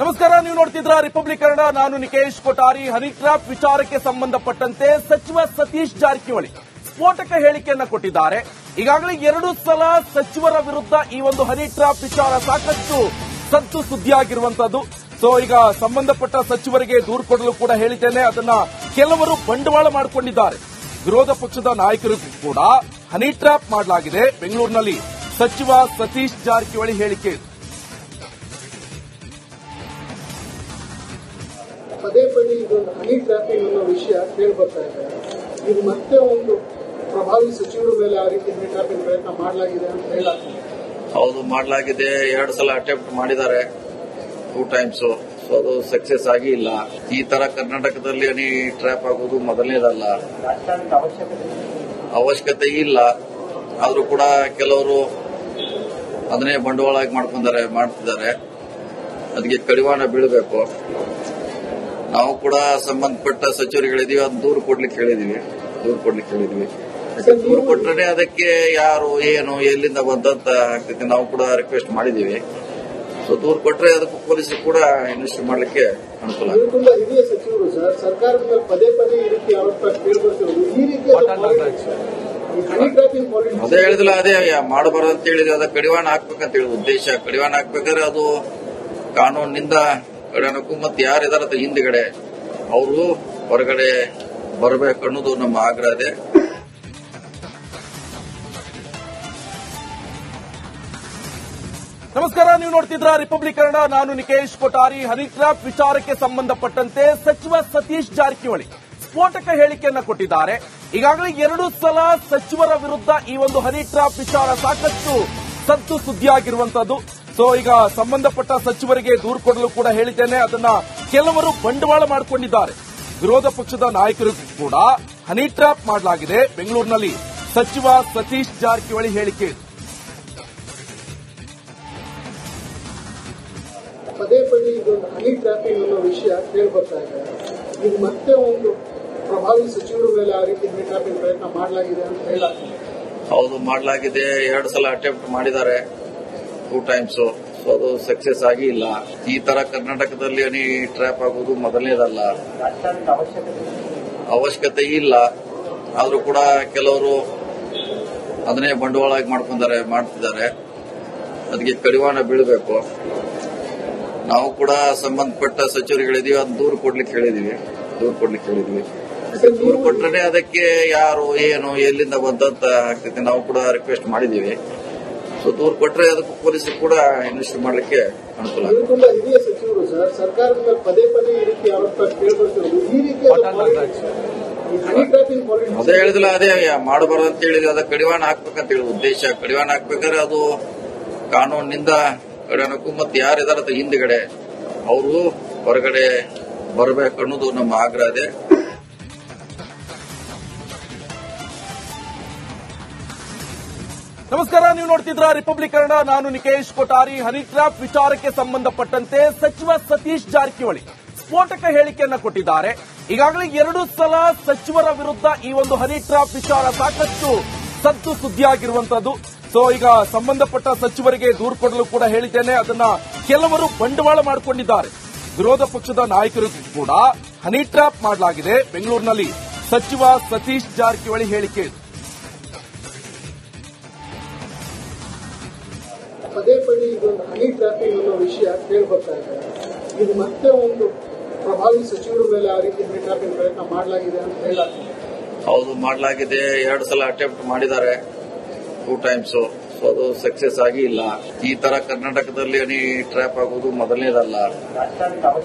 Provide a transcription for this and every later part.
ನಮಸ್ಕಾರ, ನೀವು ನೋಡ್ತಿದ್ರ ರಿಪಬ್ಲಿಕ್ ಕನ್ನಡ. ನಾನು ನಿಕೇಶ್ ಕೊಠಾರಿ. ಹನಿ ಟ್ರ್ಯಾಪ್ ವಿಚಾರಕ್ಕೆ ಸಂಬಂಧಪಟ್ಟಂತೆ ಸಚಿವ ಸತೀಶ್ ಜಾರಕಿಹೊಳಿ ಸ್ಫೋಟಕ ಹೇಳಿಕೆಯನ್ನ ಕೊಟ್ಟಿದ್ದಾರೆ. ಈಗಾಗಲೇ 2 ಸಲ ಸಚಿವರ ವಿರುದ್ಧ ಈ ಒಂದು ಹನಿ ಟ್ರ್ಯಾಪ್ ವಿಚಾರ ಸಾಕಷ್ಟು ಸದ್ದು ಸುದ್ದಿಯಾಗಿರುವಂತದ್ದು. ಈಗ ಸಂಬಂಧಪಟ್ಟ ಸಚಿವರಿಗೆ ದೂರು ಕೊಡಲು ಕೂಡ ಹೇಳಿದ್ದೇನೆ, ಅದನ್ನ ಕೆಲವರು ಬಂಡವಾಳ ಮಾಡಿಕೊಂಡಿದ್ದಾರೆ. ವಿರೋಧ ಪಕ್ಷದ ನಾಯಕರಿಗೂ ಕೂಡ ಹನಿ ಟ್ರ್ಯಾಪ್ ಮಾಡಲಾಗಿದೆ. ಬೆಂಗಳೂರಿನಲ್ಲಿ ಸಚಿವ ಸತೀಶ್ ಜಾರಕಿಹೊಳಿ ಹೇಳಿಕೆ. ಪದೇ ಪದೇ ಇದೊಂದು ಹನಿ ಟ್ರ್ಯಾಪಿಂಗ್ ಅನ್ನೋ ವಿಷಯ ಕೇಳಿ ಬರ್ತಾ ಇದೆ. ಇದು ಮತ್ತೆ ಒಂದು ಪ್ರಭಾವಿ ಸಚಿವರ ಮೇಲೆ ಆ ರೀತಿ ಹನಿ ಟ್ರ್ಯಾಪಿಂಗ್ ಪ್ರಯತ್ನ ಮಾಡಲಾಗಿದೆ ಅಂತ ಹೇಳಲಾಗ್ತದೆ. ಹೌದು, ಮಾಡಲಾಗಿದೆ. 2 ಸಲ ಅಟೆಂಪ್ಟ್ ಮಾಡಿದ್ದಾರೆ, 2 ಟೈಮ್ಸ್. ಅದು ಸಕ್ಸಸ್ ಆಗಿ ಇಲ್ಲ. ಈ ತರ ಕರ್ನಾಟಕದಲ್ಲಿ ಹನಿ ಟ್ರ್ಯಾಪ್ ಆಗೋದು ಮೊದಲನೇದಲ್ಲ, ಅವಶ್ಯಕತೆ ಇಲ್ಲ. ಆದ್ರೂ ಕೂಡ ಕೆಲವರು ಅದನ್ನೇ ಬಂಡವಾಳ ಮಾಡ್ತಿದ್ದಾರೆ. ಅದಕ್ಕೆ ಕಡಿವಾಣ ಬೀಳಬೇಕು. ನಾವು ಕೂಡ ಸಂಬಂಧಪಟ್ಟ ಸಚಿವರುಗಳಿದೀವಿ, ಅದು ದೂರು ಕೊಡ್ಲಿಕ್ಕೆ ಹೇಳಿದೀವಿ. ದೂರು ಕೊಟ್ರೆ ಅದಕ್ಕೆ ಯಾರು ಏನು ಎಲ್ಲಿಂದ ಬಂದಂತ ಆಗ್ತೈತಿ. ನಾವು ಕೂಡ ರಿಕ್ವೆಸ್ಟ್ ಮಾಡಿದೀವಿ. ದೂರು ಕೊಟ್ರೆ ಅದಕ್ಕೂ ಪೊಲೀಸರು ಕೂಡ ಇನ್ವೆಸ್ಟ್ ಮಾಡ್ಲಿಕ್ಕೆ ಅನುಕೂಲ ಆಗುತ್ತೆ. ತುಂಬಾ ಹಿರಿಯ ಸಚಿವರು ಸರ್, ಸರ್ಕಾರದ ಮೇಲೆ ಪದೇ ಪದೇ ಈ ರೀತಿ ಆರೋಪ ಕೇಳಿಬರ್ತಿರೋದು. ಈ ರೀತಿ ಹನಿ ಟ್ರ್ಯಾಪಿಂಗ್ ಪಾಲಿಟಿಕ್ಸ್ ಅದೇ ಹೇಳಿದಿಲ್ಲ, ಅದೇ ಮಾಡಬಾರ್ದು ಅಂತ ಹೇಳಿದ್ರೆ ಅದ ಕಡಿವಾಣ ಹಾಕ್ಬೇಕಂತ ಹೇಳಿ ಉದ್ದೇಶ. ಕಡಿವಾಣ ಹಾಕ್ಬೇಕಾದ್ರೆ ಅದು ಕಾನೂನಿನಿಂದ ಕಡಿವಾಣಕ್ಕೂ ಮತ್ತೆ ಯಾರಿದಾರ ಹಿಂದ್ಗಡೆ ಅವರು ಹೊರಗಡೆ ಬರಬೇಕು ಅನ್ನೋದು ನಮ್ಮ ಆಗ್ರಹ ಇದೆ. ನಮಸ್ಕಾರ, ನೀವು ನೋಡ್ತಿದ್ರ ರಿಪಬ್ಲಿಕ್ ಕನ್ನಡ. ನಾನು ನಿಕೇಶ್ ಕೊಠಾರಿ. ಹನಿ ಟ್ರ್ಯಾಪ್ ವಿಚಾರಕ್ಕೆ ಸಂಬಂಧಪಟ್ಟಂತೆ ಸಚಿವ ಸತೀಶ್ ಜಾರಕಿಹೊಳಿ ಸ್ಫೋಟಕ ಹೇಳಿಕೆಯನ್ನ ಕೊಟ್ಟಿದ್ದಾರೆ. ಈಗಾಗಲೇ 2 ಸಲ ಸಚಿವರ ವಿರುದ್ಧ ಈ ಒಂದು ಹನಿ ಟ್ರ್ಯಾಪ್ ವಿಚಾರ ಸಾಕಷ್ಟು ಸದ್ದು ಸುದ್ದಿಯಾಗಿರುವಂತದ್ದು. ಈಗ ಸಂಬಂಧಪಟ್ಟ ಸಚಿವರಿಗೆ ದೂರು ಕೊಡಲು ಕೂಡ ಹೇಳಿದ್ದೇನೆ, ಅದನ್ನ ಕೆಲವರು ಬಂಡವಾಳ ಮಾಡಿಕೊಂಡಿದ್ದಾರೆ. ವಿರೋಧ ಪಕ್ಷದ ನಾಯಕರಿಗೂ ಕೂಡ ಹನಿ ಟ್ರ್ಯಾಪ್ ಮಾಡಲಾಗಿದೆ. ಬೆಂಗಳೂರಿನಲ್ಲಿ ಸಚಿವ ಸತೀಶ್ ಜಾರಕಿಹೊಳಿ ಹೇಳಿಕೆ. ಪದೇ ಪದೇ ಇದೊಂದು ಹನಿ ಟ್ರ್ಯಾಪಿಂಗ್ ಅನ್ನೋ ವಿಷಯ ಕೇಳಿ ಬರ್ತಾ ಇದೆ. ಇದು ಮತ್ತೆ ಒಂದು ಪ್ರಭಾವಿ ಸಚಿವರ ಮೇಲೆ ಆ ರೀತಿ ಹನಿ ಟ್ರ್ಯಾಪಿಂಗ್ ಪ್ರಯತ್ನ ಮಾಡಲಾಗಿದೆ ಅಂತ ಹೇಳಲಾಗ್ತದೆ. ಹೌದು, ಮಾಡಲಾಗಿದೆ. 2 ಸಲ ಅಟೆಂಪ್ಟ್ ಮಾಡಿದ್ದಾರೆ, 2 ಟೈಮ್ಸ್. ಅದು ಸಕ್ಸಸ್ ಆಗಿ ಇಲ್ಲ. ಈ ತರ ಕರ್ನಾಟಕದಲ್ಲಿ ಹನಿ ಟ್ರ್ಯಾಪ್ ಆಗೋದು ಮೊದಲನೇದಲ್ಲ, ಅವಶ್ಯಕತೆ ಇಲ್ಲ. ಆದ್ರೂ ಕೂಡ ಕೆಲವರು ಅದನ್ನೇ ಬಂಡವಾಳ ಮಾಡ್ತಿದ್ದಾರೆ. ಅದಕ್ಕೆ ಕಡಿವಾಣ ಬೀಳಬೇಕು. ನಾವು ಕೂಡ ಸಂಬಂಧಪಟ್ಟ ಸಚಿವರುಗಳಿದೀವಿ, ಅದು ದೂರು ಕೊಡ್ಲಿಕ್ಕೆ ಹೇಳಿದೀವಿ. ದೂರು ಕೊಟ್ರೆ ಅದಕ್ಕೆ ಯಾರು ಏನು ಎಲ್ಲಿಂದ ಬಂದಂತ ಆಗ್ತೈತಿ. ನಾವು ಕೂಡ ರಿಕ್ವೆಸ್ಟ್ ಮಾಡಿದೀವಿ. ದೂರು ಕೊಟ್ರೆ ಅದಕ್ಕೂ ಪೊಲೀಸರು ಕೂಡ ಇನ್ವೆಸ್ಟ್ ಮಾಡ್ಲಿಕ್ಕೆ ಅನುಕೂಲ ಆಗುತ್ತೆ. ತುಂಬಾ ಹಿರಿಯ ಸಚಿವರು ಸರ್, ಸರ್ಕಾರದ ಮೇಲೆ ಪದೇ ಪದೇ ಈ ರೀತಿ ಆರೋಪ ಕೇಳಿಬರ್ತಿರೋದು. ಈ ರೀತಿ ಹನಿ ಟ್ರ್ಯಾಪಿಂಗ್ ಪಾಲಿಟಿಕ್ಸ್ ಅದೇ ಹೇಳಿದಿಲ್ಲ, ಅದೇ ಮಾಡಬಾರ್ದು ಅಂತ ಹೇಳಿದ್ರೆ ಅದ ಕಡಿವಾಣ ಹಾಕ್ಬೇಕಂತ ಹೇಳಿ ಉದ್ದೇಶ. ಕಡಿವಾಣ ಹಾಕ್ಬೇಕಾದ್ರೆ ಅದು ಕಾನೂನಿನಿಂದ ಕಡಿವಾಣಕ್ಕೂ ಮತ್ತೆ ಯಾರಿದಾರ ಹಿಂದ್ಗಡೆ ಅವರು ಹೊರಗಡೆ ಬರಬೇಕು ಅನ್ನೋದು ನಮ್ಮ ಆಗ್ರಹ ಇದೆ. ನಮಸ್ಕಾರ, ನೀವು ನೋಡ್ತಿದ್ರ ರಿಪಬ್ಲಿಕ್ ಕನ್ನಡ. ನಾನು ನಿಕೇಶ್ ಕೊಠಾರಿ. ಹನಿ ಟ್ರ್ಯಾಪ್ ವಿಚಾರಕ್ಕೆ ಸಂಬಂಧಪಟ್ಟಂತೆ ಸಚಿವ ಸತೀಶ್ ಜಾರಕಿಹೊಳಿ ಸ್ಫೋಟಕ ಹೇಳಿಕೆಯನ್ನ ಕೊಟ್ಟಿದ್ದಾರೆ. ಈಗಾಗಲೇ 2 ಸಲ ಸಚಿವರ ವಿರುದ್ಧ ಈ ಒಂದು ಹನಿ ಟ್ರ್ಯಾಪ್ ವಿಚಾರ ಸಾಕಷ್ಟು ಸದ್ದು ಸುದ್ದಿಯಾಗಿರುವಂತದ್ದು. ಈಗ ಸಂಬಂಧಪಟ್ಟ ಸಚಿವರಿಗೆ ದೂರು ಕೊಡಲು ಕೂಡ ಹೇಳಿದ್ದೇನೆ, ಅದನ್ನ ಕೆಲವರು ಬಂಡವಾಳ ಮಾಡಿಕೊಂಡಿದ್ದಾರೆ. ವಿರೋಧ ಪಕ್ಷದ ನಾಯಕರಿಗೂ ಕೂಡ ಹನಿ ಟ್ರ್ಯಾಪ್ ಮಾಡಲಾಗಿದೆ. ಬೆಂಗಳೂರಿನಲ್ಲಿ ಸಚಿವ ಸತೀಶ್ ಜಾರಕಿಹೊಳಿ ಹೇಳಿಕೆ. ಪದೇ ಪದೇ ಇದೊಂದು ಹನಿ ಟ್ರ್ಯಾಪಿಂಗ್ ಅನ್ನೋ ವಿಷಯ ಕೇಳಿ ಬರ್ತಾ ಇದೆ. ಇದು ಮತ್ತೆ ಒಂದು ಪ್ರಭಾವಿ ಸಚಿವರ ಮೇಲೆ ಆ ರೀತಿ ಹನಿ ಟ್ರ್ಯಾಪಿಂಗ್ ಪ್ರಯತ್ನ ಮಾಡಲಾಗಿದೆ ಅಂತ ಹೇಳಲಾಗ್ತದೆ. ಹೌದು, ಮಾಡಲಾಗಿದೆ. 2 ಸಲ ಅಟೆಂಪ್ಟ್ ಮಾಡಿದ್ದಾರೆ, 2 ಟೈಮ್ಸ್. ಅದು ಸಕ್ಸಸ್ ಆಗಿ ಇಲ್ಲ. ಈ ತರ ಕರ್ನಾಟಕದಲ್ಲಿ ಹನಿ ಟ್ರ್ಯಾಪ್ ಆಗೋದು ಮೊದಲನೇದಲ್ಲ,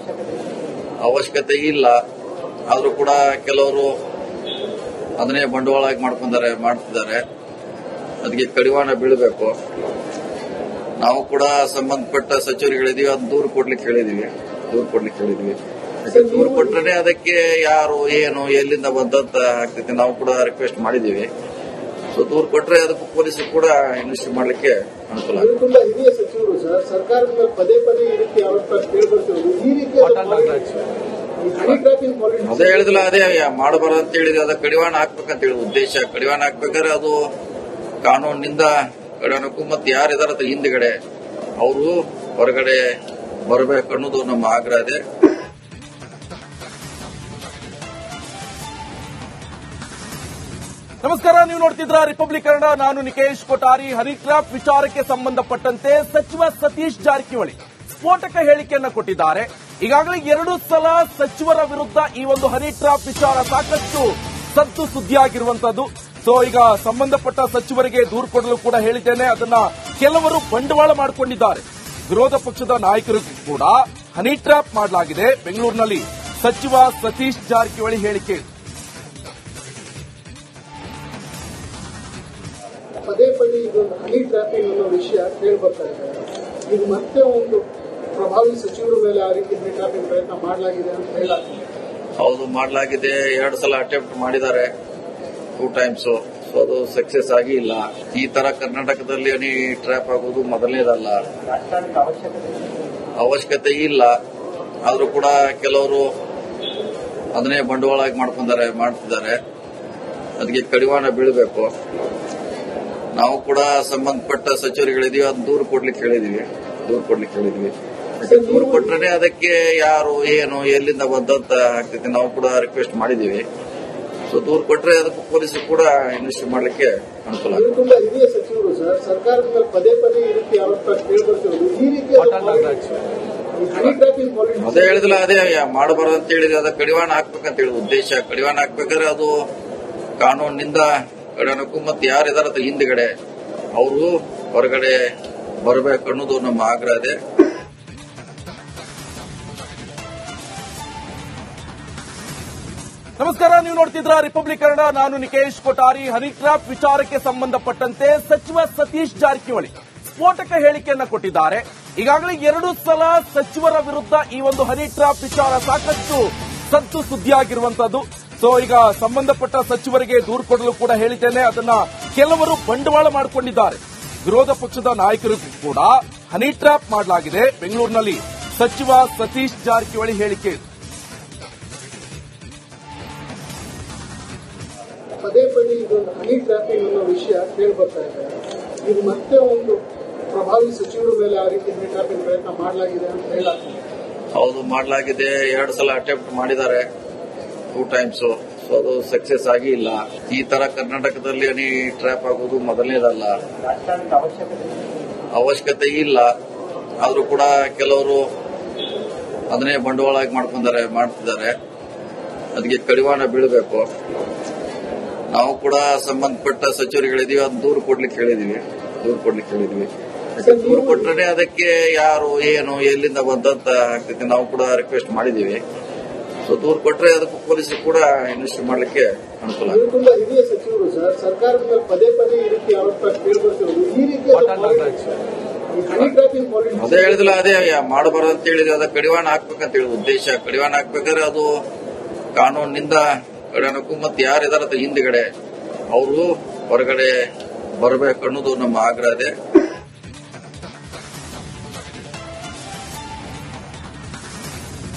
ಅವಶ್ಯಕತೆ ಇಲ್ಲ. ಆದ್ರೂ ಕೂಡ ಕೆಲವರು ಅದನ್ನೇ ಬಂಡವಾಳ ಮಾಡ್ತಿದ್ದಾರೆ. ಅದಕ್ಕೆ ಕಡಿವಾಣ ಬೀಳಬೇಕು. ನಾವು ಕೂಡ ಸಂಬಂಧಪಟ್ಟ ಸಚಿವರುಗಳಿದೀವಿ, ಅದು ದೂರು ಕೊಡ್ಲಿಕ್ಕೆ ಹೇಳಿದೀವಿ. ದೂರು ಕೊಟ್ರೆ ಅದಕ್ಕೆ ಯಾರು ಏನು ಎಲ್ಲಿಂದ ಬಂದಂತ ಆಗ್ತೈತಿ. ನಾವು ಕೂಡ ರಿಕ್ವೆಸ್ಟ್ ಮಾಡಿದೀವಿ. ದೂರು ಕೊಟ್ರೆ ಅದಕ್ಕೂ ಪೊಲೀಸರು ಕೂಡ ಇನ್ವೆಸ್ಟ್ ಮಾಡ್ಲಿಕ್ಕೆ ಅನುಕೂಲ ಆಗುತ್ತೆ. ತುಂಬಾ ಹಿರಿಯ ಸಚಿವರು ಸರ್, ಸರ್ಕಾರದ ಮೇಲೆ ಪದೇ ಪದೇ ಈ ರೀತಿ ಆರೋಪ ಕೇಳಿಬರ್ತಿರೋದು. ಈ ರೀತಿ ಹನಿ ಟ್ರ್ಯಾಪಿಂಗ್ ಪಾಲಿಟಿಕ್ಸ್ ಅದೇ ಹೇಳಿದಿಲ್ಲ, ಅದೇ ಮಾಡಬಾರ್ದು ಅಂತ ಹೇಳಿದ್ರೆ ಅದ ಕಡಿವಾಣ ಹಾಕ್ಬೇಕಂತ ಹೇಳಿ ಉದ್ದೇಶ. ಕಡಿವಾಣ ಹಾಕ್ಬೇಕಾದ್ರೆ ಅದು ಕಾನೂನಿನಿಂದ ಕಡಿವಾಣಕ್ಕೂ ಮತ್ತೆ ಯಾರಿದಾರ ಹಿಂದ್ಗಡೆ ಅವರು ಹೊರಗಡೆ ಬರಬೇಕು ಅನ್ನೋದು ನಮ್ಮ ಆಗ್ರಹ ಇದೆ. ನಮಸ್ಕಾರ, ನೀವು ನೋಡ್ತಿದ್ರ ರಿಪಬ್ಲಿಕ್ ಕನ್ನಡ. ನಾನು ನಿಕೇಶ್ ಕೊಠಾರಿ. ಹನಿ ಟ್ರ್ಯಾಪ್ ವಿಚಾರಕ್ಕೆ ಸಂಬಂಧಪಟ್ಟಂತೆ ಸಚಿವ ಸತೀಶ್ ಜಾರಕಿಹೊಳಿ ಸ್ಫೋಟಕ ಹೇಳಿಕೆಯನ್ನ ಕೊಟ್ಟಿದ್ದಾರೆ. ಈಗಾಗಲೇ 2 ಸಲ ಸಚಿವರ ವಿರುದ್ಧ ಈ ಒಂದು ಹನಿ ಟ್ರ್ಯಾಪ್ ವಿಚಾರ ಸಾಕಷ್ಟು ಸದ್ದು ಸುದ್ದಿಯಾಗಿರುವಂತದ್ದು. ಸೊ ಈಗ ಸಂಬಂಧಪಟ್ಟ ಸಚಿವರಿಗೆ ದೂರು ಕೊಡಲು ಕೂಡ ಹೇಳಿದ್ದೇನೆ. ಅದನ್ನ ಕೆಲವರು ಬಂಡವಾಳ ಮಾಡಿಕೊಂಡಿದ್ದಾರೆ. ವಿರೋಧ ಪಕ್ಷದ ನಾಯಕರಿಗೂ ಕೂಡ ಹನಿ ಟ್ರ್ಯಾಪ್ ಮಾಡಲಾಗಿದೆ. ಬೆಂಗಳೂರಿನಲ್ಲಿ ಸಚಿವ ಸತೀಶ್ ಜಾರಕಿಹೊಳಿ ಹೇಳಿಕೆ. ಪದೇ ಪದೇ ಇದೊಂದು ಹನಿ ಟ್ರ್ಯಾಪಿಂಗ್ ಅನ್ನೋ ವಿಷಯ ಕೇಳ್ಬರ್ತಾ ಇದೆ. ಇದು ಮತ್ತೆ ಒಂದು ಪ್ರಭಾವಿ ಸಚಿವರ ಮೇಲೆ ಆ ರೀತಿ ಹನಿ ಟ್ರ್ಯಾಪಿಂಗ್ ಪ್ರಯತ್ನ ಮಾಡಲಾಗಿದೆ ಅಂತ ಹೇಳಲಾಗ್ತದೆ. ಹೌದು, ಮಾಡಲಾಗಿದೆ. 2 ಸಲ ಅಟೆಂಪ್ಟ್ ಮಾಡಿದ್ದಾರೆ, 2 ಟೈಮ್ಸ್. ಸೊ ಅದು ಸಕ್ಸಸ್ ಆಗಿ ಇಲ್ಲ. ಈ ತರ ಕರ್ನಾಟಕದಲ್ಲಿ ಹನಿ ಟ್ರ್ಯಾಪ್ ಆಗೋದು ಮೊದಲನೇದಲ್ಲ, ಅವಶ್ಯಕತೆ ಇಲ್ಲ. ಆದ್ರೂ ಕೂಡ ಕೆಲವರು ಅದನ್ನೇ ಬಂಡವಾಳ ಮಾಡ್ತಿದ್ದಾರೆ. ಅದಕ್ಕೆ ಕಡಿವಾಣ ಬೀಳಬೇಕು. ನಾವು ಕೂಡ ಸಂಬಂಧಪಟ್ಟ ಸಚಿವರುಗಳಿದೀವಿ, ಅದು ದೂರು ಕೊಡ್ಲಿಕ್ಕೆ ಹೇಳಿದೀವಿ. ದೂರು ಕೊಟ್ರೆ ಅದಕ್ಕೆ ಯಾರು ಏನು ಎಲ್ಲಿಂದ ಬಂದಂತ ಆಗ್ತೈತಿ. ನಾವು ಕೂಡ ರಿಕ್ವೆಸ್ಟ್ ಮಾಡಿದೀವಿ. ಸೊ ದೂರು ಕೊಟ್ರೆ ಅದಕ್ಕೆ ಪೊಲೀಸರು ಕೂಡ ಇನ್ವೆಸ್ಟ್ ಮಾಡ್ಲಿಕ್ಕೆ ಅನುಕೂಲ ಆಗುತ್ತೆ. ತುಂಬಾ ಹಿರಿಯ ಸಚಿವರು ಸರ್, ಸರ್ಕಾರದ ಮೇಲೆ ಪದೇ ಪದೇ ಈ ರೀತಿ ಆರೋಪ ಕೇಳ್ಬರ್ತಿರೋದು. ಈ ರೀತಿ ಹನಿ ಟ್ರ್ಯಾಪಿಂಗ್ ಪಾಲಿಟಿಕ್ಸ್ ಅದೇ ಹೇಳಿದಿಲ್ಲ, ಅದೇ ಮಾಡಬಾರ್ದು ಅಂತ ಹೇಳಿದ್ರೆ ಅದಕ್ಕೆ ಕಡಿವಾಣ ಹಾಕ್ಬೇಕಂತ ಹೇಳಿ ಉದ್ದೇಶ. ಕಡಿವಾಣ ಹಾಕ್ಬೇಕಾದ್ರೆ ಅದು ಕಾನೂನಿನಿಂದ ಕಡೆನಕ್ಕೂ ಮತ್ತೆ ಯಾರಿದಾರ ಹಿಂದ್ಗಡೆ ಅವರು ಹೊರಗಡೆ ಬರಬೇಕು ಅನ್ನೋದು ನಮ್ಮ ಆಗ್ರಹ ಇದೆ. ನಮಸ್ಕಾರ, ನೀವು ನೋಡ್ತಿದ್ರ ರಿಪಬ್ಲಿಕ್ ಕನ್ನಡ. ನಾನು ನಿಕೇಶ್ ಕೊಠಾರಿ. ಹನಿ ಟ್ರ್ಯಾಪ್ ವಿಚಾರಕ್ಕೆ ಸಂಬಂಧಪಟ್ಟಂತೆ ಸಚಿವ ಸತೀಶ್ ಜಾರಕಿಹೊಳಿ ಸ್ಫೋಟಕ ಹೇಳಿಕೆಯನ್ನ ಕೊಟ್ಟಿದ್ದಾರೆ. ಈಗಾಗಲೇ 2 ಸಲ ಸಚಿವರ ವಿರುದ್ಧ ಈ ಒಂದು ಹನಿ ಟ್ರ್ಯಾಪ್ ವಿಚಾರ ಸಾಕಷ್ಟು ಸದ್ದು ಸುದ್ದಿಯಾಗಿರುವಂತದ್ದು. ಸೊ ಈಗ ಸಂಬಂಧಪಟ್ಟ ಸಚಿವರಿಗೆ ದೂರು ಕೊಡಲು ಕೂಡ ಹೇಳಿದ್ದೇನೆ. ಅದನ್ನ ಕೆಲವರು ಬಂಡವಾಳ ಮಾಡಿಕೊಂಡಿದ್ದಾರೆ. ವಿರೋಧ ಪಕ್ಷದ ನಾಯಕರಿಗೂ ಕೂಡ ಹನಿ ಟ್ರ್ಯಾಪ್ ಮಾಡಲಾಗಿದೆ. ಬೆಂಗಳೂರಿನಲ್ಲಿ ಸಚಿವ ಸತೀಶ್ ಜಾರಕಿಹೊಳಿ ಹೇಳಿಕೆ. ಪದೇ ಪದೇ ಇದೊಂದು ಹನಿ ಟ್ರ್ಯಾಪಿಂಗ್ ಅನ್ನೋ ವಿಷಯ ಕೇಳ್ಬರ್ತಾ ಇದೆ. ಇದು ಮತ್ತೆ ಒಂದು ಪ್ರಭಾವಿ ಸಚಿವರ ಮೇಲೆ ಆ ರೀತಿ ಹನಿ ಟ್ರ್ಯಾಪಿಂಗ್ ಪ್ರಯತ್ನ ಮಾಡಲಾಗಿದೆ ಅಂತ ಹೇಳಲಾಗ್ತದೆ. ಹೌದು, ಮಾಡಲಾಗಿದೆ. 2 ಸಲ ಅಟೆಂಪ್ಟ್ ಮಾಡಿದ್ದಾರೆ, 2 ಟೈಮ್ಸ್. ಸೊ ಅದು ಸಕ್ಸಸ್ ಆಗಿ ಇಲ್ಲ. ಈ ತರ ಕರ್ನಾಟಕದಲ್ಲಿ ಹನಿ ಟ್ರ್ಯಾಪ್ ಆಗೋದು ಮೊದಲನೇದಲ್ಲ, ಅವಶ್ಯಕತೆ ಇಲ್ಲ. ಆದ್ರೂ ಕೂಡ ಕೆಲವರು ಅದನ್ನೇ ಬಂಡವಾಳ ಮಾಡ್ತಿದ್ದಾರೆ. ಅದಕ್ಕೆ ಕಡಿವಾಣ ಬೀಳಬೇಕು. ನಾವು ಕೂಡ ಸಂಬಂಧಪಟ್ಟ ಸಚಿವರುಗಳಿದೀವಿ, ಅದು ದೂರು ಕೊಡ್ಲಿಕ್ಕೆ ಹೇಳಿದೀವಿ. ದೂರು ಕೊಟ್ರೆ ಅದಕ್ಕೆ ಯಾರು ಏನು ಎಲ್ಲಿಂದ ಬಂದಂತ ಆಗ್ತೈತಿ. ನಾವು ಕೂಡ ರಿಕ್ವೆಸ್ಟ್ ಮಾಡಿದೀವಿ. ಸೊ ದೂರು ಕೊಟ್ರೆ ಅದಕ್ಕೆ ಪೊಲೀಸರು ಕೂಡ ಇನ್ವೆಸ್ಟ್ ಮಾಡ್ಲಿಕ್ಕೆ ಅನುಕೂಲ ಆಗುತ್ತೆ. ತುಂಬಾ ಹಿರಿಯ ಸಚಿವರು ಸರ್, ಸರ್ಕಾರದ ಮೇಲೆ ಪದೇ ಪದೇ ಈ ರೀತಿ ಆರೋಪ ಕೇಳ್ಬರ್ತಿರೋದು. ಈ ರೀತಿ ಹನಿ ಟ್ರ್ಯಾಪಿಂಗ್ ಪಾಲಿಟಿಕ್ಸ್ ಅದೇ ಹೇಳಿದಿಲ್ಲ, ಅದೇ ಮಾಡಬಾರ್ದು ಅಂತ ಹೇಳಿದ್ರೆ ಅದಕ್ಕೆ ಕಡಿವಾಣ ಹಾಕ್ಬೇಕಂತ ಹೇಳಿ ಉದ್ದೇಶ. ಕಡಿವಾಣ ಹಾಕ್ಬೇಕಾದ್ರೆ ಅದು ಕಾನೂನಿನಿಂದ ಕಡೆನಕ್ಕೂ ಮತ್ತೆ ಯಾರಿದಾರ ಹಿಂದ್ಗಡೆ ಅವರು ಹೊರಗಡೆ ಬರಬೇಕು ಅನ್ನೋದು ನಮ್ಮ ಆಗ್ರಹ ಇದೆ.